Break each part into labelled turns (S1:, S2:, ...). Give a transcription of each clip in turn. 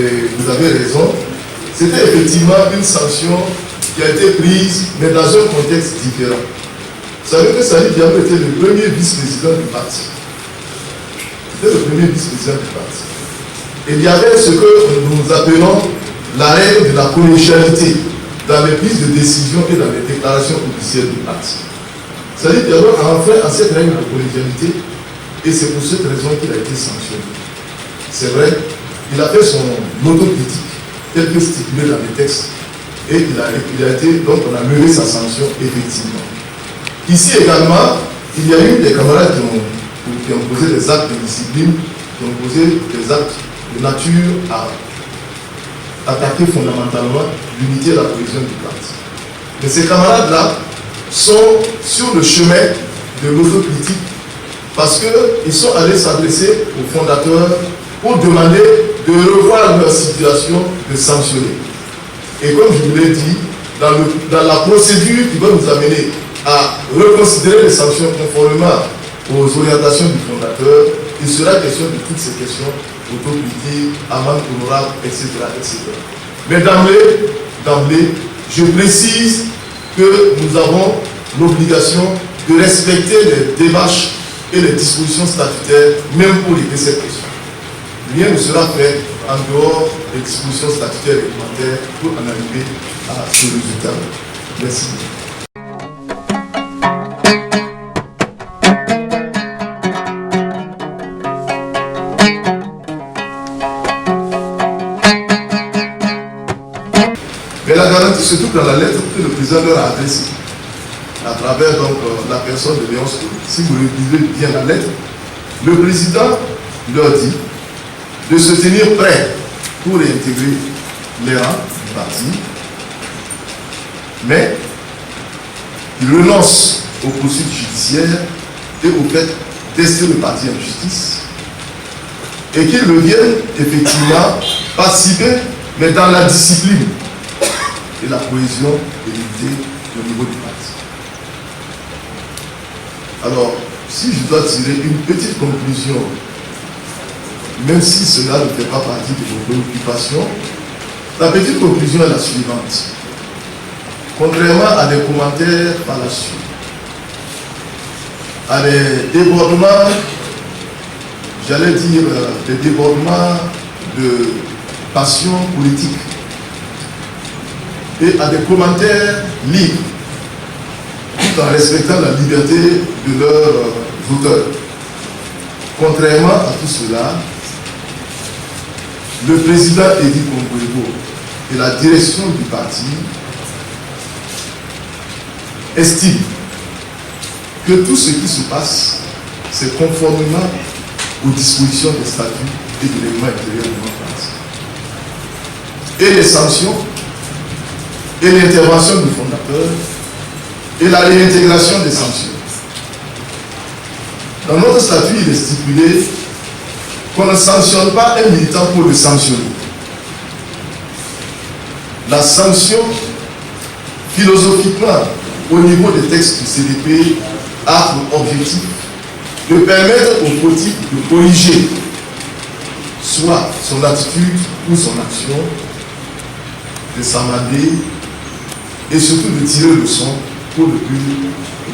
S1: et vous avez raison, c'était effectivement une sanction qui a été prise, mais dans un contexte différent. Vous savez que Salih Diabo était le premier vice-président du parti. C'était le premier vice-président du parti. Et il y avait ce que nous appelons la règle de la collégialité dans les prises de décision et dans les déclarations officielles du parti. Salih Diabo a enfreint à cette règle de collégialité et c'est pour cette raison qu'il a été sanctionné. C'est vrai, il a fait son autocritique tel que stipulé dans les textes et il a été, donc on a levé sa sanction effectivement. Ici également, il y a eu des camarades qui ont posé des actes de discipline, qui ont posé des actes de nature à attaquer fondamentalement l'unité et la cohésion du parti. Mais ces camarades-là sont sur le chemin de l'autocritique parce qu'ils sont allés s'adresser aux fondateurs pour demander de revoir leur situation, de sanctionner. Et comme je vous l'ai dit, dans la procédure qui va nous amener à reconsidérer les sanctions conformément aux orientations du fondateur, il sera question de toutes ces questions, autocritique, amende honorable, etc., etc. Mais d'emblée, je précise que nous avons l'obligation de respecter les démarches et les dispositions statutaires, même pour régler cette question. Rien ne sera fait en dehors des dispositions statutaires et réglementaires pour en arriver à ce résultat. Merci. Mais la garantie se trouve dans la lettre que le président leur a adressée, à travers donc la personne de Léon Skoli. Si vous lisez bien la lettre, le président leur dit de se tenir prêt pour réintégrer les rangs du parti, mais il renonce aux poursuites judiciaires et au fait d'ester le parti en justice, et qu'il revienne effectivement participer, mais dans la discipline et la cohésion et l'unité au niveau du parti. Alors, si je dois tirer une petite conclusion, même si cela ne fait pas partie de vos préoccupations, la petite conclusion est la suivante. Contrairement à des commentaires par la suite, à des débordements, j'allais dire des débordements de passion politique, et à des commentaires libres, tout en respectant la liberté de leurs auteurs. Contrairement à tout cela, le président Edi Kongwego et la direction du parti estiment que tout ce qui se passe, c'est conformément aux dispositions des statuts et de règlement intérieur de notre parti. Et les sanctions, et l'intervention du fondateur, et la réintégration des sanctions. Dans notre statut, il est stipulé qu'on ne sanctionne pas un militant pour le sanctionner. La sanction, philosophiquement, au niveau des textes du CDP, a pour objectif de permettre au fautif de corriger soit son attitude ou son action, de s'amender et surtout de tirer le son pour ne plus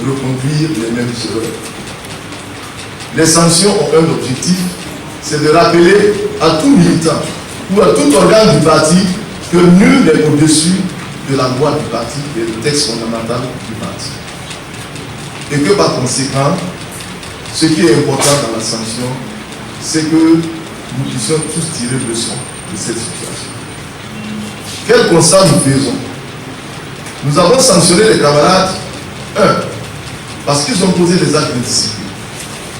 S1: reconduire les mêmes erreurs. Les sanctions ont un objectif, c'est de rappeler à tout militant ou à tout organe du parti que nul n'est au-dessus de la loi du parti et du texte fondamental du parti. Et que par conséquent, ce qui est important dans la sanction, c'est que nous puissions tous tirer le leçon de cette situation. Quel constat nous faisons? Nous avons sanctionné les camarades, 1, parce qu'ils ont posé des actes de discipline.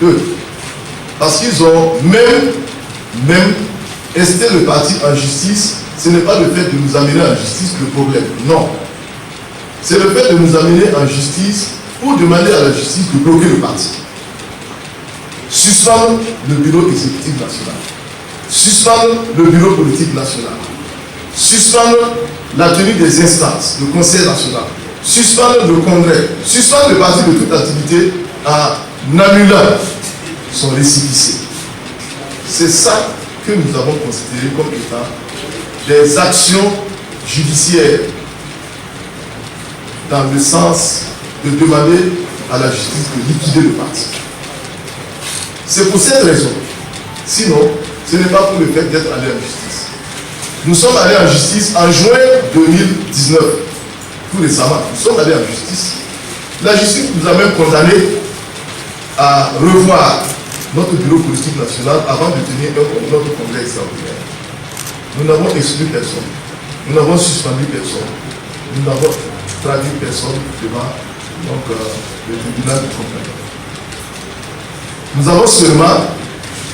S1: 2, parce qu'ils ont même esté le parti en justice. Ce n'est pas le fait de nous amener en justice le problème, non. C'est le fait de nous amener en justice pour demander à la justice de bloquer le parti. Suspendre le bureau exécutif national. Suspendre le bureau politique national. Suspendre la tenue des instances, le conseil national. Suspendre le congrès. Suspendre le parti de toute activité en annulant son récépissé. C'est ça que nous avons considérées comme étant des actions judiciaires dans le sens de demander à la justice de liquider le parti. C'est pour cette raison. Sinon, ce n'est pas pour le fait d'être allé en justice. Nous sommes allés en justice en juin 2019. Tout récemment, nous sommes allés en justice. La justice nous a même condamnés à revoir notre bureau politique national avant de tenir notre congrès extraordinaire. Nous n'avons exclu personne. Nous n'avons suspendu personne. Nous n'avons traduit personne devant le tribunal de compagnie. Nous avons seulement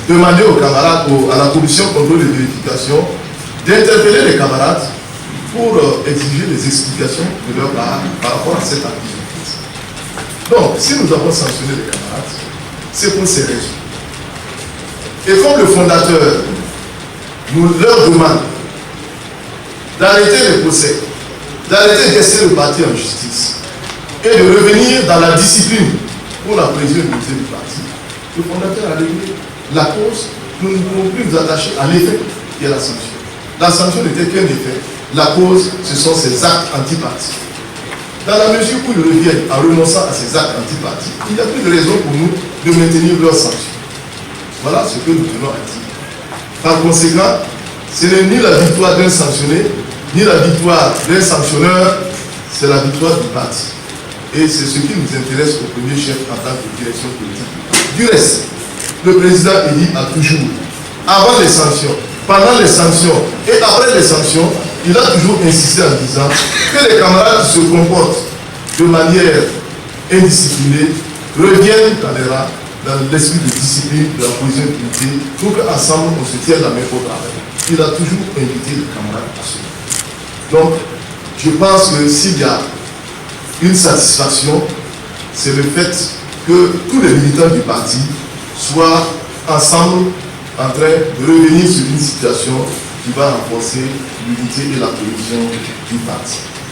S1: demandé aux camarades, à la commission contrôle et vérification, d'interpeller les camarades pour exiger des explications de leur part par rapport à cette activité. Donc, si nous avons sanctionné les camarades, c'est pour ces raisons. Et comme le fondateur nous leur demande d'arrêter les procès, d'arrêter d'essayer le parti en justice et de revenir dans la discipline pour la présidentielle du parti, le fondateur a réglé la cause. Nous ne pouvons plus nous attacher à l'effet qui est la sanction. La sanction n'était qu'un effet. La cause, ce sont ces actes antipartis. Dans la mesure où ils reviennent en renonçant à ces actes antipartis, il n'y a plus de raison pour nous de maintenir leurs sanctions. Voilà ce que nous tenons à dire. Par conséquent, ce n'est ni la victoire d'un sanctionné, ni la victoire d'un sanctionneur, c'est la victoire du parti. Et c'est ce qui nous intéresse au premier chef en tant que direction politique. Du reste, le président Elie a toujours, avant les sanctions, pendant les sanctions et après les sanctions, il a toujours insisté en disant que les camarades qui se comportent de manière indisciplinée reviennent dans les rangs, dans l'esprit de discipline, de la cohésion d'unité, pour qu'ensemble on se tienne la main au travail. Il a toujours invité les camarades à cela. Donc, je pense que s'il y a une satisfaction, c'est le fait que tous les militants du parti soient ensemble en train de revenir sur une situation qui va renforcer l'unité et la cohésion du parti.